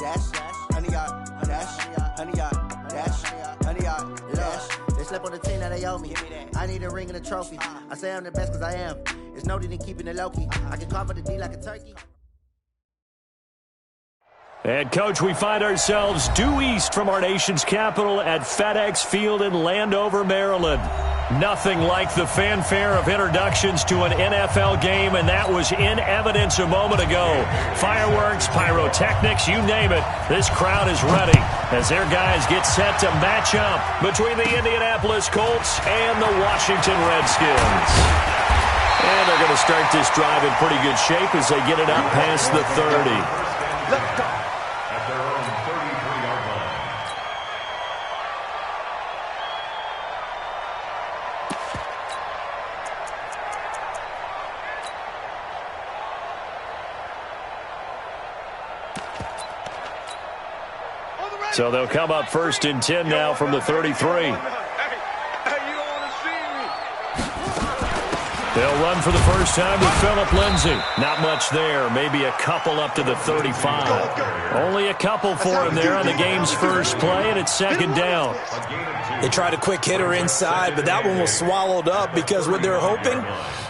dash, 100 yard, dash, 100 yard, dash, 100 yard, dash. They slept on the team that they owe me. I need a ring and a trophy. I say I'm the best cause I am. It's no need in keeping it low-key. I can carve the D like a turkey. And, Coach, we find ourselves due east from our nation's capital at FedEx Field in Landover, Maryland. Nothing like the fanfare of introductions to an NFL game, and that was in evidence a moment ago. Fireworks, pyrotechnics, you name it. This crowd is ready as their guys get set to match up between the Indianapolis Colts and the Washington Redskins. And they're going to start this drive in pretty good shape as they get it up past the 30. So they'll come up 1st and 10 now from the 33. They'll run for the first time with Phillip Lindsay. Not much there. Maybe a couple up to the 35. Only a couple for him there on the game's first play, and it's 2nd down. They tried a quick hitter inside, but that one was swallowed up because what they're hoping,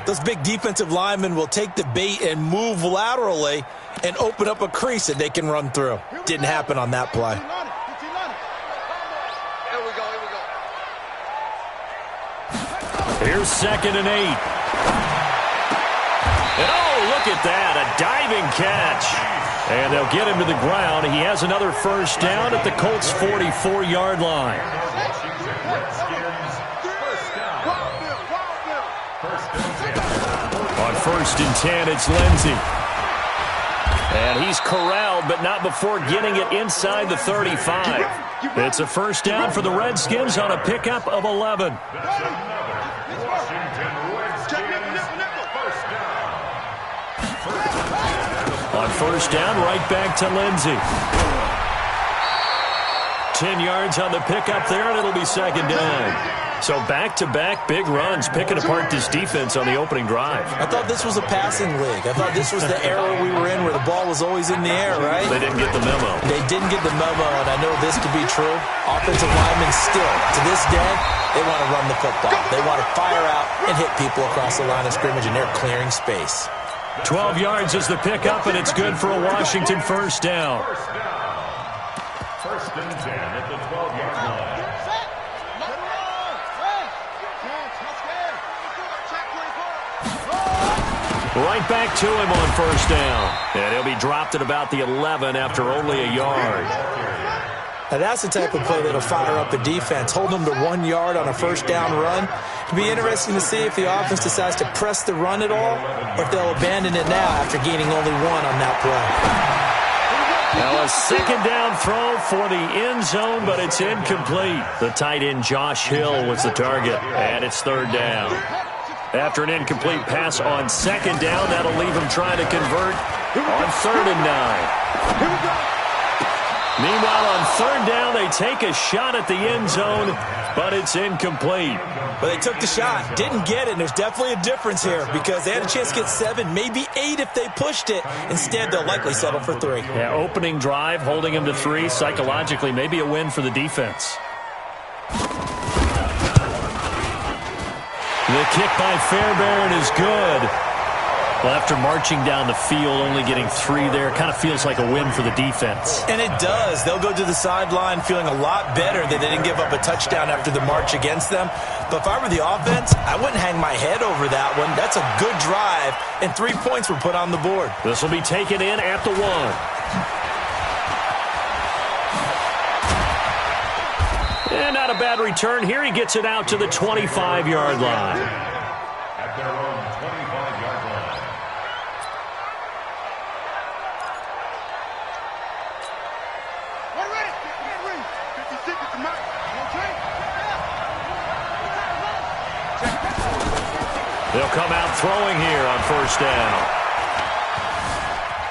those big defensive linemen will take the bait and move laterally and open up a crease that they can run through. Didn't happen on that play. Here's 2nd and 8. And oh, look at that, a diving catch. And they'll get him to the ground. He has another first down at the Colts' 44-yard line. On 1st and 10, it's Lindsay. And he's corralled, but not before getting it inside the 35. It's a first down for the Redskins on a pickup of 11. On first down, right back to Lindsay. 10 yards on the pickup there, and it'll be 2nd down. So back-to-back big runs, picking apart this defense on the opening drive. I thought this was a passing league. I thought this was the era we were in where the ball was always in the air, right? They didn't get the memo. They didn't get the memo, and I know this to be true. Offensive linemen still, to this day, they want to run the football. They want to fire out and hit people across the line of scrimmage, and they're clearing space. 12 yards is the pickup, and it's good for a Washington first down. 1st and 10 at the 12-yard line. Right back to him on first down. And he'll be dropped at about the 11 after only a yard. Now that's the type of play that'll fire up the defense. Hold them to 1 yard on a first down run. It'll be interesting to see if the offense decides to press the run at all or if they'll abandon it now after gaining only 1 on that play. Now a 2nd down throw for the end zone, but it's incomplete. The tight end Josh Hill was the target, and it's 3rd down. After an incomplete pass on 2nd down, that'll leave him trying to convert on 3rd and 9. Meanwhile, on 3rd down, they take a shot at the end zone, but it's incomplete. But they took the shot, didn't get it, and there's definitely a difference here because they had a chance to get 7, maybe 8 if they pushed it. Instead, they'll likely settle for 3. Yeah, opening drive, holding him to 3, psychologically, maybe a win for the defense. The kick by Fairbairn is good. Well, after marching down the field, only getting 3 there, kind of feels like a win for the defense. And it does. They'll go to the sideline feeling a lot better that they didn't give up a touchdown after the march against them. But if I were the offense, I wouldn't hang my head over that one. That's a good drive, and 3 points were put on the board. This will be taken in at the 1. And not a bad return here. He gets it out to the 25-yard line. At their own 25-yard line. They'll come out throwing here on first down.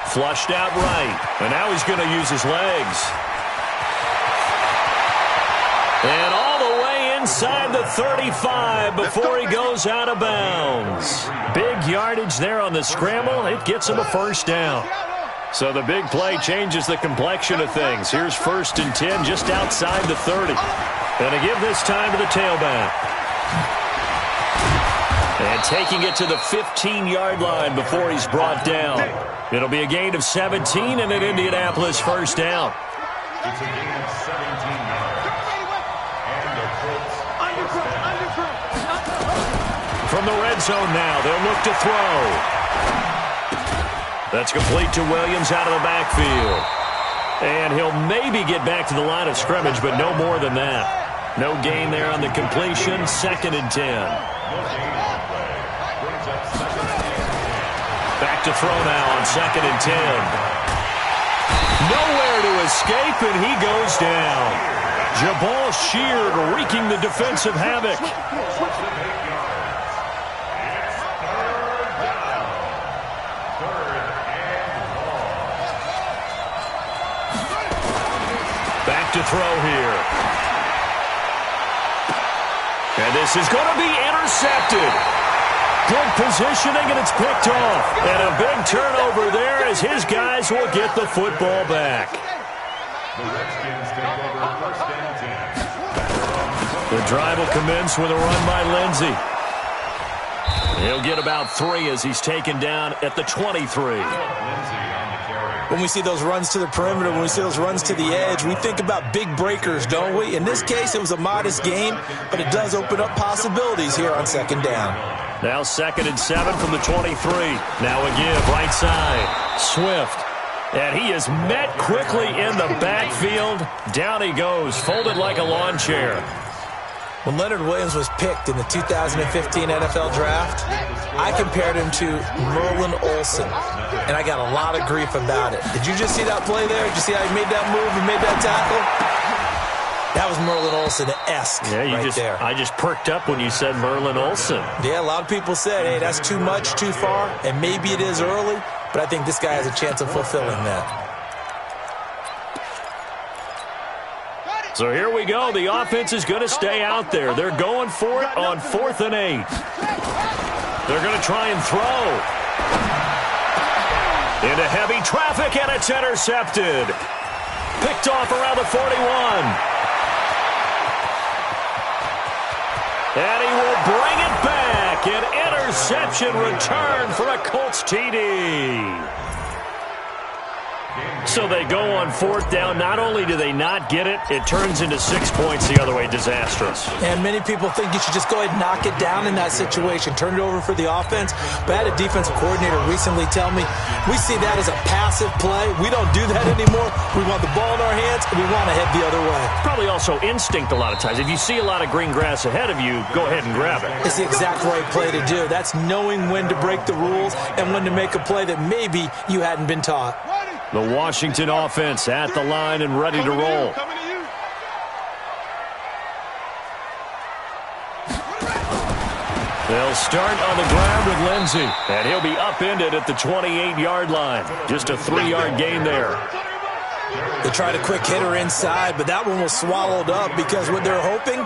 Flushed out right. And now he's going to use his legs. And all the way inside the 35 before he goes out of bounds. Big yardage there on the scramble. It gets him a first down. So the big play changes the complexion of things. Here's 1st and 10 just outside the 30. And to give this time to the tailback. And taking it to the 15-yard line before he's brought down. It'll be a gain of 17 and an Indianapolis first down. It's a gain of 17 yards. And the Colts from the red zone now, they'll look to throw. That's complete to Williams out of the backfield. And he'll maybe get back to the line of scrimmage, but no more than that. No gain there on the completion. 2nd and 10. Back to throw now on 2nd and 10. Nowhere to escape, and he goes down. Jabal Sheard wreaking the defensive havoc. Back to throw here. And this is going to be intercepted. Good positioning, and it's picked off. And a big turnover there as his guys will get the football back. The Redskins take over 1st and 10. The drive will commence with a run by Lindsey. He'll get about 3 as he's taken down at the 23. When we see those runs to the perimeter, when we see those runs to the edge, we think about big breakers, don't we? In this case, it was a modest gain, but it does open up possibilities here on 2nd down. Now 2nd and 7 from the 23. Now a give, right side. Swift. And he is met quickly in the backfield. Down he goes, folded like a lawn chair. When Leonard Williams was picked in the 2015 NFL Draft, I compared him to Merlin Olsen, and I got a lot of grief about it. Did you just see that play there? Did you see how he made that move and made that tackle? That was Merlin Olsen-esque there. I just perked up when you said Merlin Olsen. Yeah, a lot of people said, hey, that's too much, too far, and maybe it is early, but I think this guy has a chance of fulfilling that. So here we go. The offense is going to stay out there. They're going for it on 4th and 8. They're going to try and throw. Into heavy traffic, and it's intercepted. Picked off around the 41. And he will bring it back. An interception return for a Colts TD. So they go on 4th down. Not only do they not get it, it turns into 6 points the other way. Disastrous. And many people think you should just go ahead and knock it down in that situation. Turn it over for the offense. But I had a defensive coordinator recently tell me, we see that as a passive play. We don't do that anymore. We want the ball in our hands, and we want to head the other way. Probably also instinct a lot of times. If you see a lot of green grass ahead of you, go ahead and grab it. It's the exact right play to do. That's knowing when to break the rules and when to make a play that maybe you hadn't been taught. The Washington offense at the line and ready to roll. They'll start on the ground with Lindsey, and he'll be upended at the 28-yard line. Just a 3-yard gain there. They tried a quick hitter inside, but that one was swallowed up because what they're hoping,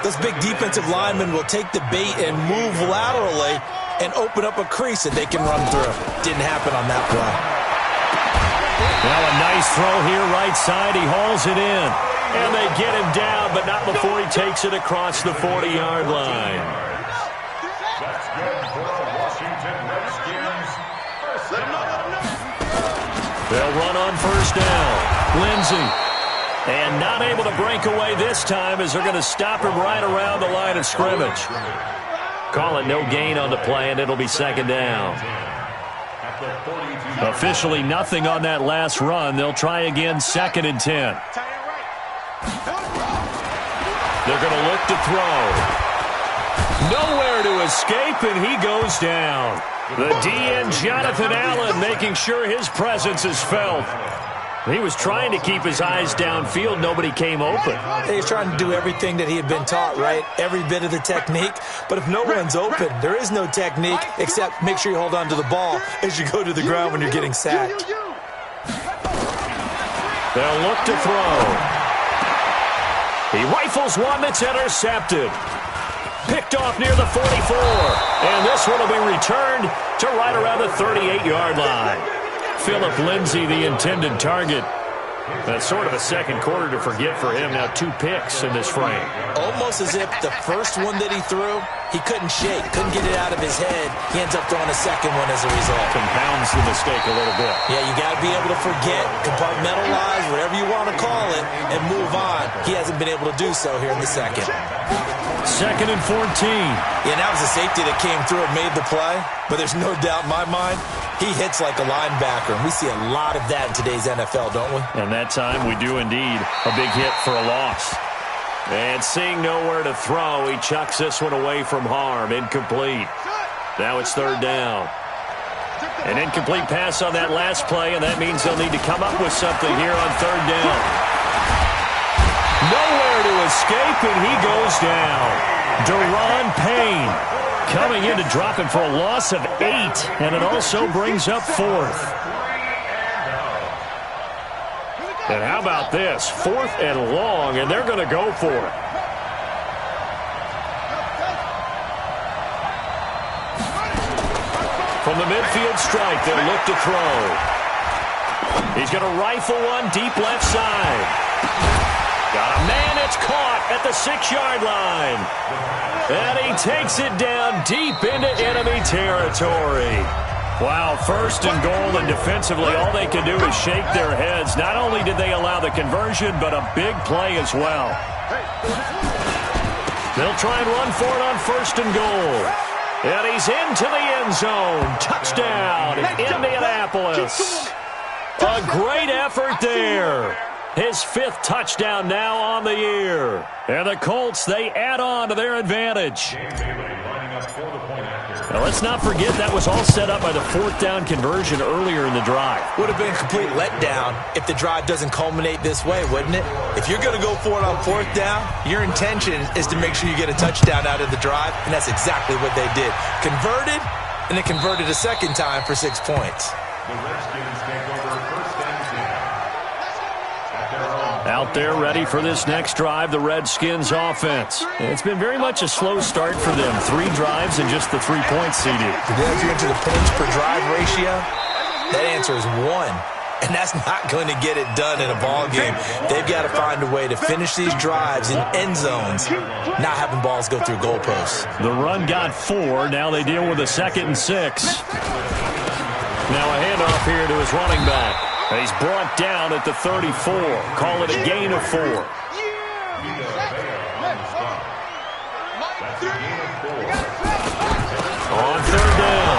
those big defensive linemen will take the bait and move laterally and open up a crease that they can run through. Didn't happen on that play. Now a nice throw here right side. He hauls it in. And they get him down, but not before he takes it across the 40-yard line. That's good for the Washington Redskins. They'll run on 1st down. Lindsey. And not able to break away this time as they're going to stop him right around the line of scrimmage. Call it no gain on the play, and it'll be 2nd down. Officially nothing on that last run. They'll try again 2nd and 10. They're going to look to throw. Nowhere to escape, and he goes down. The DN, Jonathan Allen, making sure his presence is felt. He was trying to keep his eyes downfield. Nobody came open. He's trying to do everything that he had been taught, right? Every bit of the technique. But if no one's open, there is no technique except make sure you hold on to the ball as you go to the ground when you're getting sacked. They'll look to throw. He rifles one that's intercepted. Picked off near the 44. And this one will be returned to right around the 38-yard line. Philip Lindsay, the intended target. That's sort of a second quarter to forget for him. Now 2 picks in this frame. Almost as if the first one that he threw, he couldn't shake, couldn't get it out of his head. He ends up throwing a second one as a result. Compounds the mistake a little bit. Yeah, you got to be able to forget, compartmentalize, whatever you want to call it, and move on. He hasn't been able to do so here in the second. 2nd and 14. Yeah, that was a safety that came through and made the play. But there's no doubt in my mind, he hits like a linebacker. And we see a lot of that in today's NFL, don't we? And that time we do indeed. A big hit for a loss. And seeing nowhere to throw, he chucks this one away from harm. Incomplete. Now it's 3rd down. An incomplete pass on that last play, and that means they'll need to come up with something here on 3rd down. Nowhere to escape, and he goes down. Deron Payne coming in to drop it for a loss of 8, and it also brings up 4th. And how about this? 4th and long, and they're going to go for it. From the midfield strike, they'll look to throw. He's going to rifle one deep left side. Got a man, it's caught at the 6-yard line. And he takes it down deep into enemy territory. Wow, 1st and goal, and defensively all they can do is shake their heads. Not only did they allow the conversion, but a big play as well. They'll try and run for it on 1st and goal. And he's into the end zone. Touchdown, Indianapolis. A great effort there. His 5th touchdown now on the year. And the Colts, they add on to their advantage. Now, let's not forget that was all set up by the 4th down conversion earlier in the drive. Would have been a complete letdown if the drive doesn't culminate this way, wouldn't it? If you're going to go for it on 4th down, your intention is to make sure you get a touchdown out of the drive, and that's exactly what they did. Converted, and then converted a second time for 6 points. The Redskins take over 1st and 10. Out there ready for this next drive, the Redskins offense. It's been very much a slow start for them. 3 drives and just the 3 points seeded. If you're into the points per drive ratio, that answer is 1. And that's not going to get it done in a ball game. They've got to find a way to finish these drives in end zones, not having balls go through goalposts. The run got 4. Now they deal with a 2nd and 6. Now a handoff here to his running back. He's brought down at the 34. Call it a gain of 4. On 3rd down,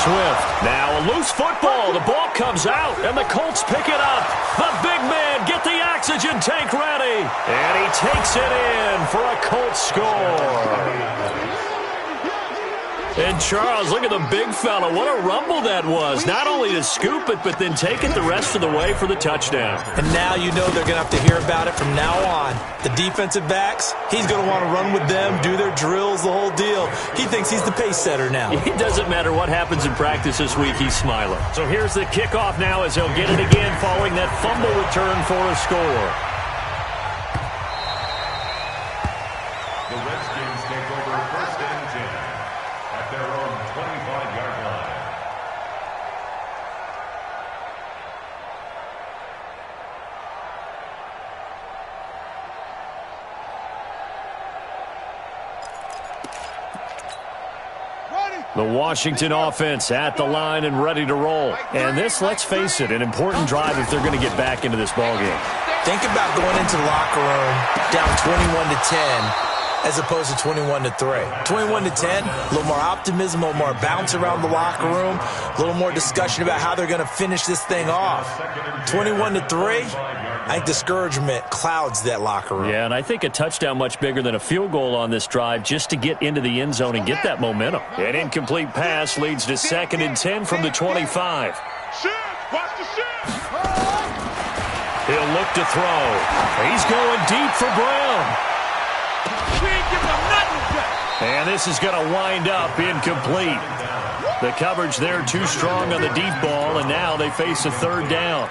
Swift. Now a loose football. The ball comes out, and the Colts pick it up. The big man, get the oxygen tank ready. And he takes it in for a Colts score. And Charles, look at the big fella. What a rumble that was. Not only to scoop it, but then take it the rest of the way for the touchdown. And now you know they're going to have to hear about it from now on. The defensive backs, he's going to want to run with them, do their drills, the whole deal. He thinks he's the pace setter now. It doesn't matter what happens in practice this week, he's smiling. So here's the kickoff now as he'll get it again following that fumble return for a score. The Redskins take over 1st and 10 at their own 25-yard line. The Washington offense at the line and ready to roll. And this, let's face it, an important drive if they're going to get back into this ballgame. Think about going into the locker room down 21-10 as opposed to 21-3. 21-10, a little more optimism, a little more bounce around the locker room, a little more discussion about how they're going to finish this thing off. 21-3, I think discouragement clouds that locker room. Yeah, and I think a touchdown much bigger than a field goal on this drive just to get into the end zone and get that momentum. An incomplete pass leads to 2nd and 10 from the 25. He'll look to throw. He's going deep for Brown. And this is going to wind up incomplete. The coverage there too strong on the deep ball, and now they face a 3rd down.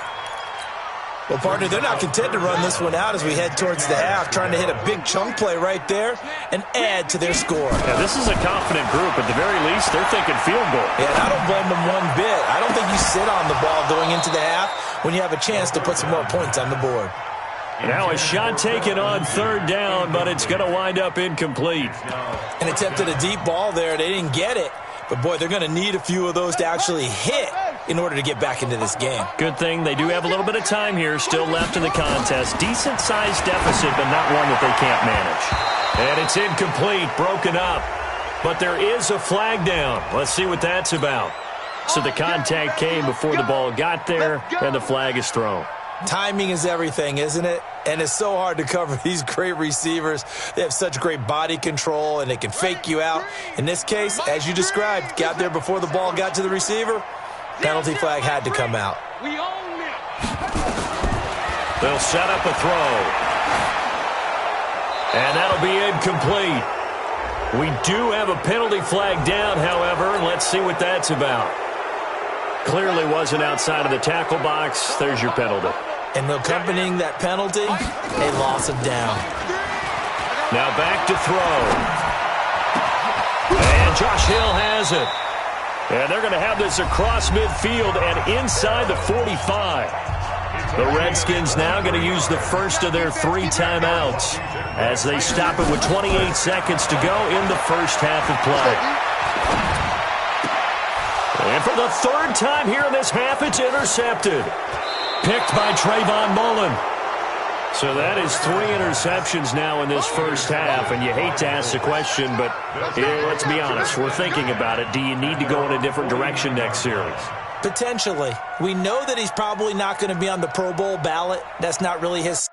Well, partner, they're not content to run this one out as we head towards the half, trying to hit a big chunk play right there and add to their score. Yeah, this is a confident group. At the very least, they're thinking field goal. Yeah, and I don't blame them one bit. I don't think you sit on the ball going into the half when you have a chance to put some more points on the board. Now a shot taken on third down, but it's going to wind up incomplete. An attempt at a deep ball there. They didn't get it. But, boy, they're going to need a few of those to actually hit in order to get back into this game. Good thing they do have a little bit of time here still left in the contest. Decent-sized deficit, but not one that they can't manage. And it's incomplete, broken up. But there is a flag down. Let's see what that's about. So the contact came before the ball got there, and the flag is thrown. Timing is everything, isn't it? And it's so hard to cover these great receivers. They have such great body control, and they can fake you out. In this case, as you described, got there before the ball got to the receiver. Penalty flag had to come out. They'll set up a throw. And that'll be incomplete. We do have a penalty flag down, however. Let's see what that's about. Clearly wasn't outside of the tackle box. There's your penalty. And accompanying that penalty, a loss of down. Now back to throw. And Josh Hill has it. And they're going to have this across midfield and inside the 45. The Redskins now going to use the first of their 3 timeouts as they stop it with 28 seconds to go in the first half of play. And for the 3rd time here in this half, it's intercepted. Picked by Trayvon Mullen. So that is 3 interceptions now in this first half, and you hate to ask the question, but let's be honest, we're thinking about it. Do you need to go in a different direction next series? Potentially. We know that he's probably not going to be on the Pro Bowl ballot. That's not really his